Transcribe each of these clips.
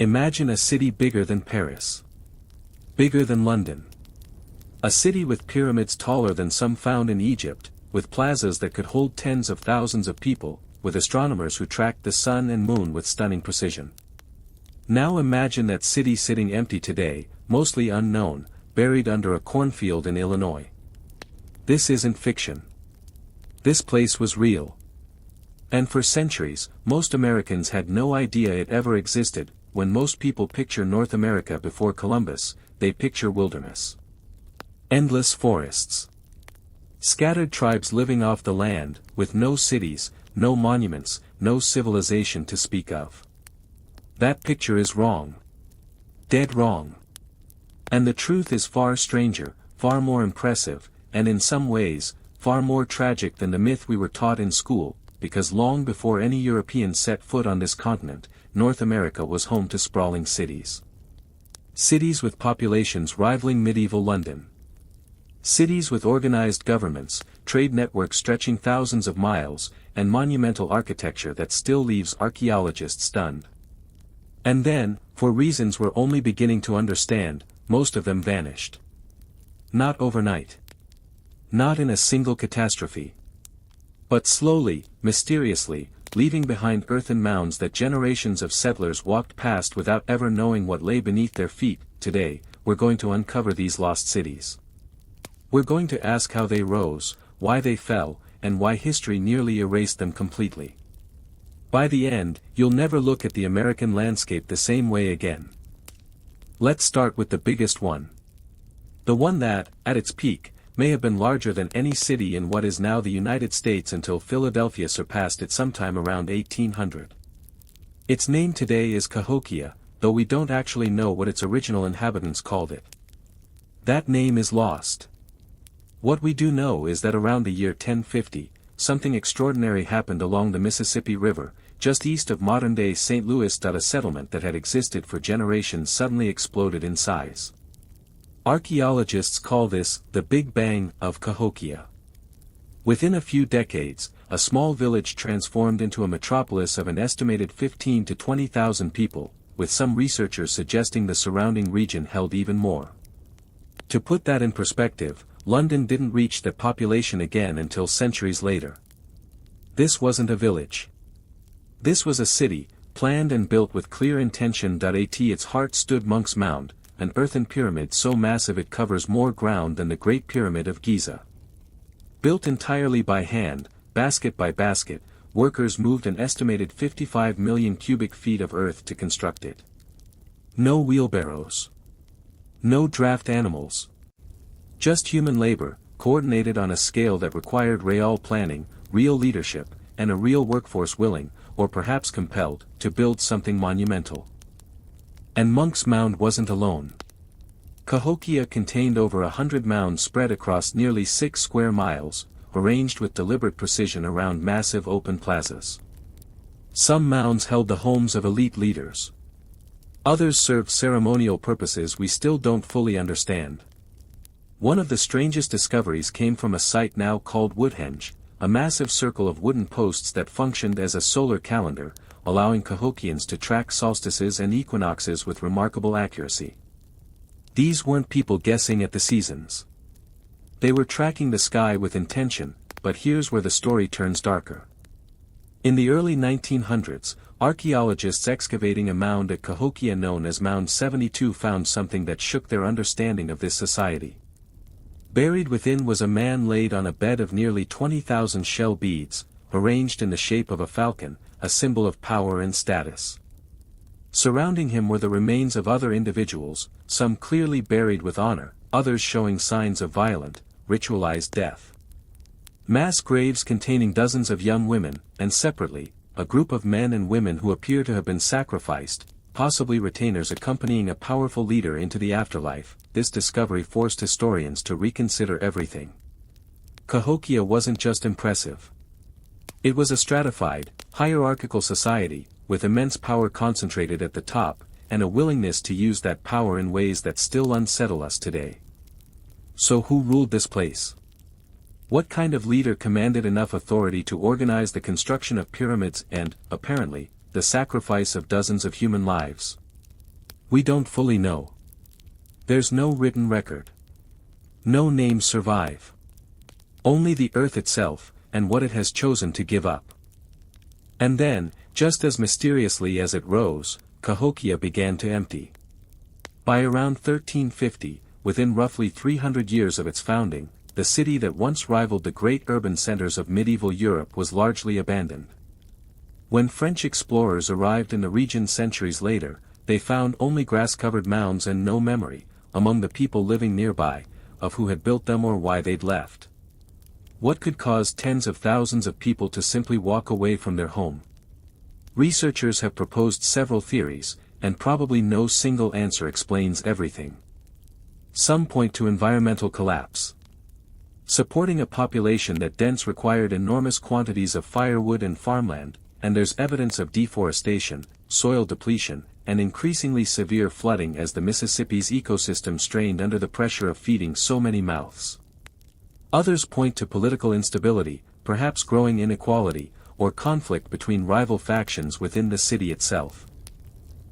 Imagine a city bigger than Paris. Bigger than London. A city with pyramids taller than some found in Egypt, with plazas that could hold tens of thousands of people, with astronomers who tracked the sun and moon with stunning precision. Now imagine that city sitting empty today, mostly unknown, buried under a cornfield in Illinois. This isn't fiction. This place was real. And for centuries, most Americans had no idea it ever existed. When most people picture North America before Columbus, they picture wilderness. Endless forests. Scattered tribes living off the land, with no cities, no monuments, no civilization to speak of. That picture is wrong. Dead wrong. And the truth is far stranger, far more impressive, and in some ways, far more tragic than the myth we were taught in school, because long before any Europeans set foot on this continent, North America was home to sprawling cities. Cities with populations rivaling medieval London. Cities with organized governments, trade networks stretching thousands of miles, and monumental architecture that still leaves archaeologists stunned. And then, for reasons we're only beginning to understand, most of them vanished. Not overnight. Not in a single catastrophe. But slowly, mysteriously, leaving behind earthen mounds that generations of settlers walked past without ever knowing what lay beneath their feet. Today, we're going to uncover these lost cities. We're going to ask how they rose, why they fell, and why history nearly erased them completely. By the end, you'll never look at the American landscape the same way again. Let's start with the biggest one. The one that, at its peak, may have been larger than any city in what is now the United States until Philadelphia surpassed it sometime around 1800. Its name today is Cahokia, though we don't actually know what its original inhabitants called it. That name is lost. What we do know is that around the year 1050, something extraordinary happened along the Mississippi River, just east of modern-day St. Louis. A settlement that had existed for generations suddenly exploded in size. Archaeologists call this the Big Bang of Cahokia. Within a few decades, a small village transformed into a metropolis of an estimated 15 to 20,000 people, with some researchers suggesting the surrounding region held even more. To put that in perspective, London didn't reach that population again until centuries later. This wasn't a village. This was a city, planned and built with clear intention. At its heart stood Monk's Mound, an earthen pyramid so massive it covers more ground than the Great Pyramid of Giza. Built entirely by hand, basket by basket, workers moved an estimated 55 million cubic feet of earth to construct it. No wheelbarrows. No draft animals. Just human labor, coordinated on a scale that required real planning, real leadership, and a real workforce willing, or perhaps compelled, to build something monumental. And Monk's Mound wasn't alone. Cahokia contained over 100 mounds spread across nearly 6 square miles, arranged with deliberate precision around massive open plazas. Some mounds held the homes of elite leaders. Others served ceremonial purposes we still don't fully understand. One of the strangest discoveries came from a site now called Woodhenge, a massive circle of wooden posts that functioned as a solar calendar, allowing Cahokians to track solstices and equinoxes with remarkable accuracy. These weren't people guessing at the seasons. They were tracking the sky with intention, but here's where the story turns darker. In the early 1900s, archaeologists excavating a mound at Cahokia known as Mound 72 found something that shook their understanding of this society. Buried within was a man laid on a bed of nearly 20,000 shell beads, arranged in the shape of a falcon, a symbol of power and status. Surrounding him were the remains of other individuals, some clearly buried with honor, others showing signs of violent, ritualized death. Mass graves containing dozens of young women, and separately, a group of men and women who appear to have been sacrificed, possibly retainers accompanying a powerful leader into the afterlife. This discovery forced historians to reconsider everything. Cahokia wasn't just impressive. It was a stratified, hierarchical society, with immense power concentrated at the top, and a willingness to use that power in ways that still unsettle us today. So who ruled this place? What kind of leader commanded enough authority to organize the construction of pyramids and, apparently, the sacrifice of dozens of human lives? We don't fully know. There's no written record. No names survive. Only the earth itself, and what it has chosen to give up. And then, just as mysteriously as it rose, Cahokia began to empty. By around 1350, within roughly 300 years of its founding, the city that once rivaled the great urban centers of medieval Europe was largely abandoned. When French explorers arrived in the region centuries later, they found only grass-covered mounds and no memory, among the people living nearby, of who had built them or why they'd left. What could cause tens of thousands of people to simply walk away from their home? Researchers have proposed several theories, and probably no single answer explains everything. Some point to environmental collapse. Supporting a population that dense required enormous quantities of firewood and farmland, and there's evidence of deforestation, soil depletion, and increasingly severe flooding as the Mississippi's ecosystem strained under the pressure of feeding so many mouths. Others point to political instability, perhaps growing inequality, or conflict between rival factions within the city itself.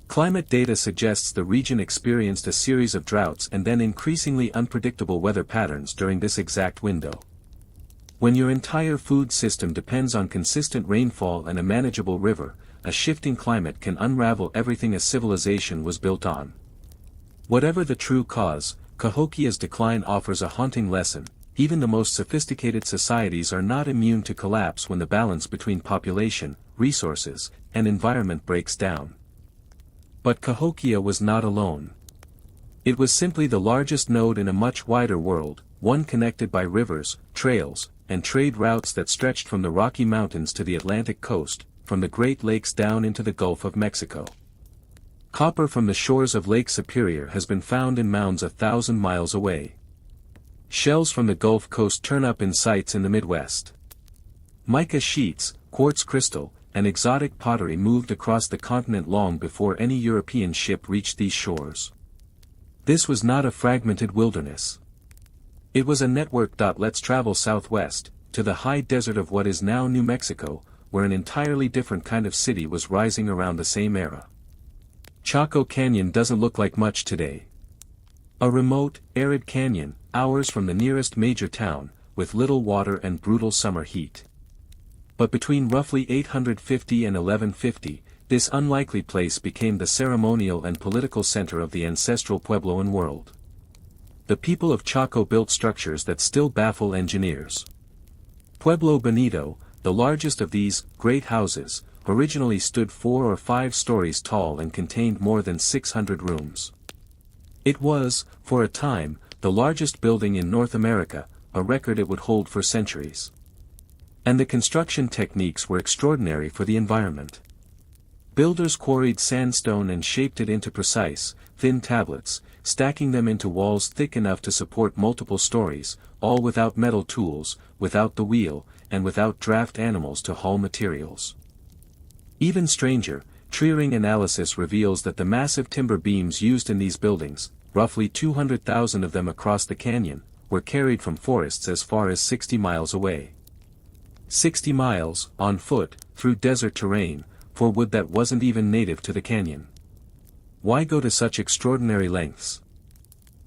Climate data suggests the region experienced a series of droughts and then increasingly unpredictable weather patterns during this exact window. When your entire food system depends on consistent rainfall and a manageable river, a shifting climate can unravel everything a civilization was built on. Whatever the true cause, Cahokia's decline offers a haunting lesson. Even the most sophisticated societies are not immune to collapse when the balance between population, resources, and environment breaks down. But Cahokia was not alone. It was simply the largest node in a much wider world, one connected by rivers, trails, and trade routes that stretched from the Rocky Mountains to the Atlantic coast, from the Great Lakes down into the Gulf of Mexico. Copper from the shores of Lake Superior has been found in mounds 1,000 miles away. Shells from the Gulf Coast turn up in sites in the Midwest. Mica sheets, quartz crystal, and exotic pottery moved across the continent long before any European ship reached these shores. This was not a fragmented wilderness. It was a network. Let's travel southwest, to the high desert of what is now New Mexico, where an entirely different kind of city was rising around the same era. Chaco Canyon doesn't look like much today. A remote, arid canyon, hours from the nearest major town, with little water and brutal summer heat. But between roughly 850 and 1150, this unlikely place became the ceremonial and political center of the ancestral Puebloan world. The people of Chaco built structures that still baffle engineers. Pueblo Bonito, the largest of these great houses, originally stood 4 or 5 stories tall and contained more than 600 rooms. It was, for a time, the largest building in North America, a record it would hold for centuries. And the construction techniques were extraordinary for the environment. Builders quarried sandstone and shaped it into precise, thin tablets, stacking them into walls thick enough to support multiple stories, all without metal tools, without the wheel, and without draft animals to haul materials. Even stranger, tree-ring analysis reveals that the massive timber beams used in these buildings, roughly 200,000 of them across the canyon, were carried from forests as far as 60 miles away. 60 miles, on foot, through desert terrain, for wood that wasn't even native to the canyon. Why go to such extraordinary lengths?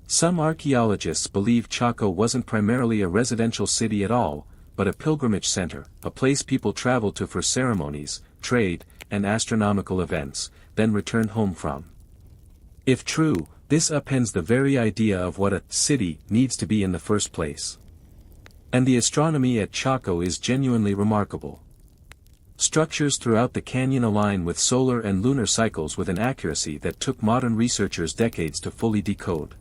Some archaeologists believe Chaco wasn't primarily a residential city at all, but a pilgrimage center, a place people traveled to for ceremonies, trade, and astronomical events, then return home from. If true, this upends the very idea of what a city needs to be in the first place. And the astronomy at Chaco is genuinely remarkable. Structures throughout the canyon align with solar and lunar cycles with an accuracy that took modern researchers decades to fully decode.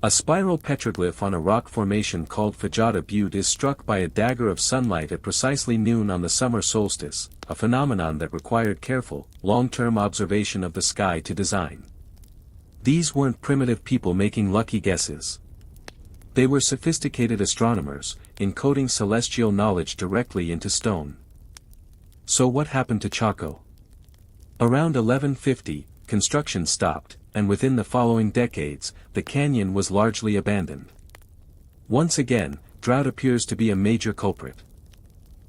A spiral petroglyph on a rock formation called Fajada Butte is struck by a dagger of sunlight at precisely noon on the summer solstice, a phenomenon that required careful, long-term observation of the sky to design. These weren't primitive people making lucky guesses. They were sophisticated astronomers, encoding celestial knowledge directly into stone. So what happened to Chaco? Around 1150, construction stopped, and within the following decades, the canyon was largely abandoned. Once again, drought appears to be a major culprit.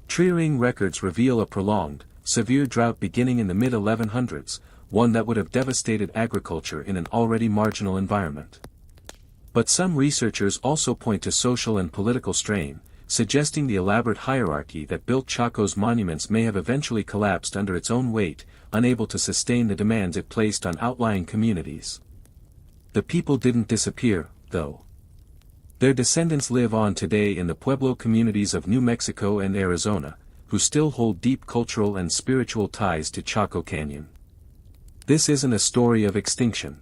Tree-ring records reveal a prolonged, severe drought beginning in the mid-1100s, one that would have devastated agriculture in an already marginal environment. But some researchers also point to social and political strain, suggesting the elaborate hierarchy that built Chaco's monuments may have eventually collapsed under its own weight, unable to sustain the demands it placed on outlying communities. The people didn't disappear, though. Their descendants live on today in the Pueblo communities of New Mexico and Arizona, who still hold deep cultural and spiritual ties to Chaco Canyon. This isn't a story of extinction.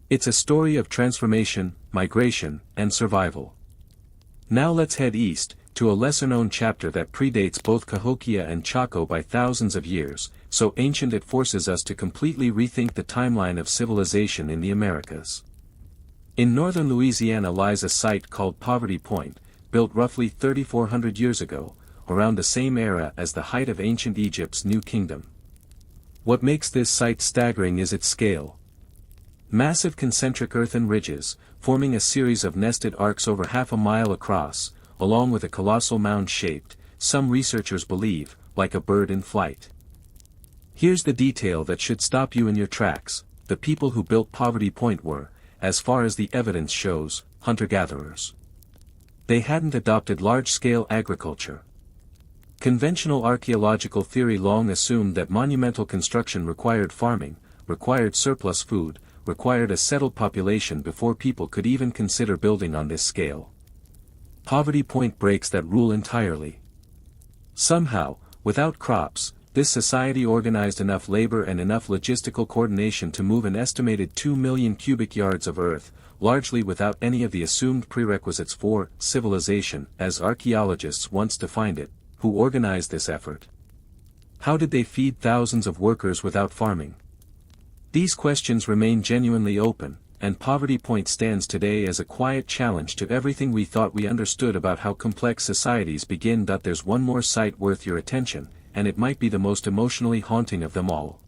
It's a story of transformation, migration, and survival. Now let's head east, to a lesser-known chapter that predates both Cahokia and Chaco by thousands of years, so ancient it forces us to completely rethink the timeline of civilization in the Americas. In northern Louisiana lies a site called Poverty Point, built roughly 3,400 years ago, around the same era as the height of ancient Egypt's New Kingdom. What makes this site staggering is its scale. Massive concentric earthen ridges, forming a series of nested arcs over half a mile across, along with a colossal mound shaped, some researchers believe, like a bird in flight. Here's the detail that should stop you in your tracks: the people who built Poverty Point were, as far as the evidence shows, hunter-gatherers. They hadn't adopted large-scale agriculture. Conventional archaeological theory long assumed that monumental construction required farming, required surplus food, required a settled population before people could even consider building on this scale. Poverty Point breaks that rule entirely. Somehow, without crops, this society organized enough labor and enough logistical coordination to move an estimated 2 million cubic yards of earth, largely without any of the assumed prerequisites for civilization, as archaeologists once defined it. Who organized this effort? How did they feed thousands of workers without farming? These questions remain genuinely open, and Poverty Point stands today as a quiet challenge to everything we thought we understood about how complex societies begin. There's one more site worth your attention, and it might be the most emotionally haunting of them all.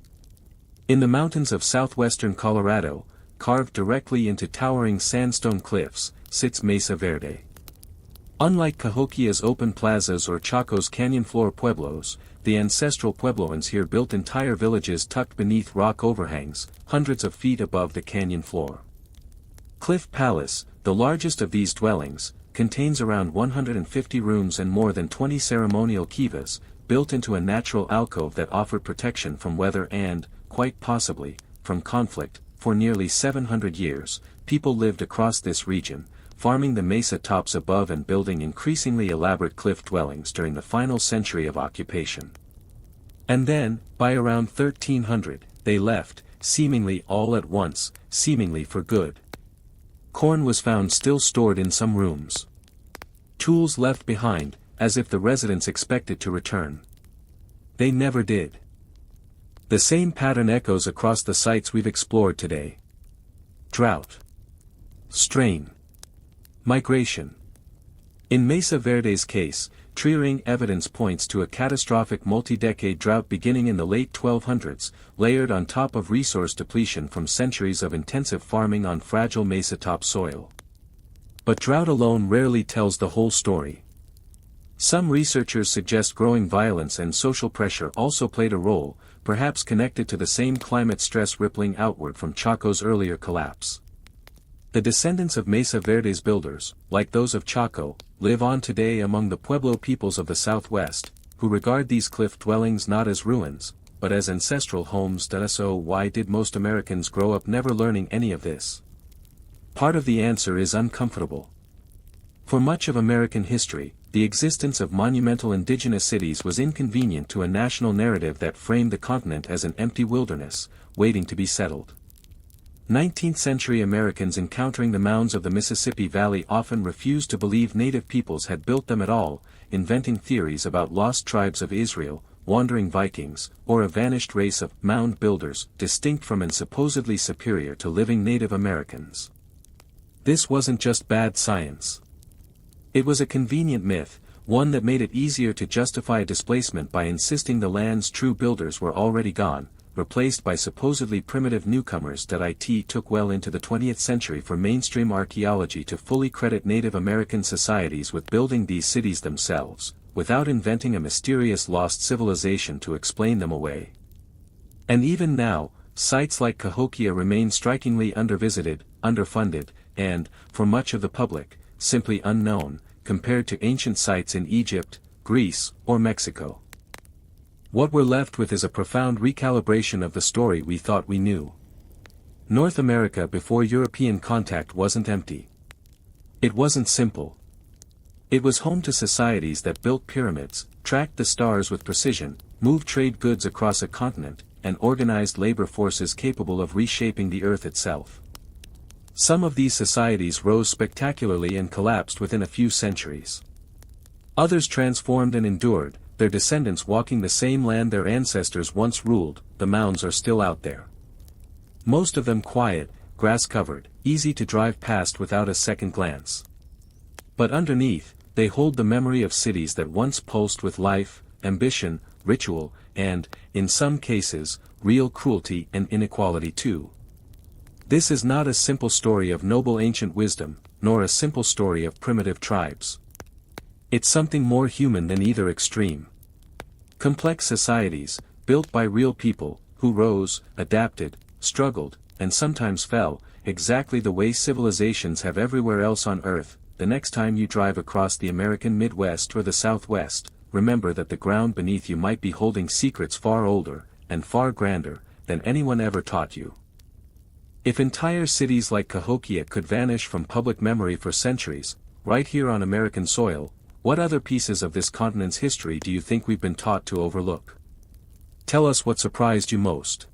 In the mountains of southwestern Colorado, carved directly into towering sandstone cliffs, sits Mesa Verde. Unlike Cahokia's open plazas or Chaco's canyon floor pueblos, the ancestral Puebloans here built entire villages tucked beneath rock overhangs, hundreds of feet above the canyon floor. Cliff Palace, the largest of these dwellings, contains around 150 rooms and more than 20 ceremonial kivas, built into a natural alcove that offered protection from weather and, quite possibly, from conflict. For nearly 700 years, people lived across this region, farming the mesa tops above and building increasingly elaborate cliff dwellings during the final century of occupation. And then, by around 1300, they left, seemingly all at once, seemingly for good. Corn was found still stored in some rooms. Tools left behind, as if the residents expected to return. They never did. The same pattern echoes across the sites we've explored today. Drought. Strain. Migration. In Mesa Verde's case, tree-ring evidence points to a catastrophic multi-decade drought beginning in the late 1200s, layered on top of resource depletion from centuries of intensive farming on fragile mesa-top soil. But drought alone rarely tells the whole story. Some researchers suggest growing violence and social pressure also played a role, perhaps connected to the same climate stress rippling outward from Chaco's earlier collapse. The descendants of Mesa Verde's builders, like those of Chaco, live on today among the Pueblo peoples of the Southwest, who regard these cliff dwellings not as ruins, but as ancestral homes. So why did most Americans grow up never learning any of this? Part of the answer is uncomfortable. For much of American history, the existence of monumental indigenous cities was inconvenient to a national narrative that framed the continent as an empty wilderness, waiting to be settled. 19th-century Americans encountering the mounds of the Mississippi Valley often refused to believe native peoples had built them at all, inventing theories about lost tribes of Israel, wandering Vikings, or a vanished race of mound builders, distinct from and supposedly superior to living Native Americans. This wasn't just bad science. It was a convenient myth, one that made it easier to justify displacement by insisting the land's true builders were already gone, replaced by supposedly primitive newcomers. It took well into the 20th century for mainstream archaeology to fully credit Native American societies with building these cities themselves, without inventing a mysterious lost civilization to explain them away. And even now, sites like Cahokia remain strikingly undervisited, underfunded, and, for much of the public, simply unknown, compared to ancient sites in Egypt, Greece, or Mexico. What we're left with is a profound recalibration of the story we thought we knew. North America before European contact wasn't empty. It wasn't simple. It was home to societies that built pyramids, tracked the stars with precision, moved trade goods across a continent, and organized labor forces capable of reshaping the earth itself. Some of these societies rose spectacularly and collapsed within a few centuries. Others transformed and endured, their descendants walking the same land their ancestors once ruled. The mounds are still out there. Most of them quiet, grass-covered, easy to drive past without a second glance. But underneath, they hold the memory of cities that once pulsed with life, ambition, ritual, and, in some cases, real cruelty and inequality too. This is not a simple story of noble ancient wisdom, nor a simple story of primitive tribes. It's something more human than either extreme. Complex societies, built by real people, who rose, adapted, struggled, and sometimes fell, exactly the way civilizations have everywhere else on Earth. The next time you drive across the American Midwest or the Southwest, remember that the ground beneath you might be holding secrets far older, and far grander, than anyone ever taught you. If entire cities like Cahokia could vanish from public memory for centuries, right here on American soil, what other pieces of this continent's history do you think we've been taught to overlook? Tell us what surprised you most.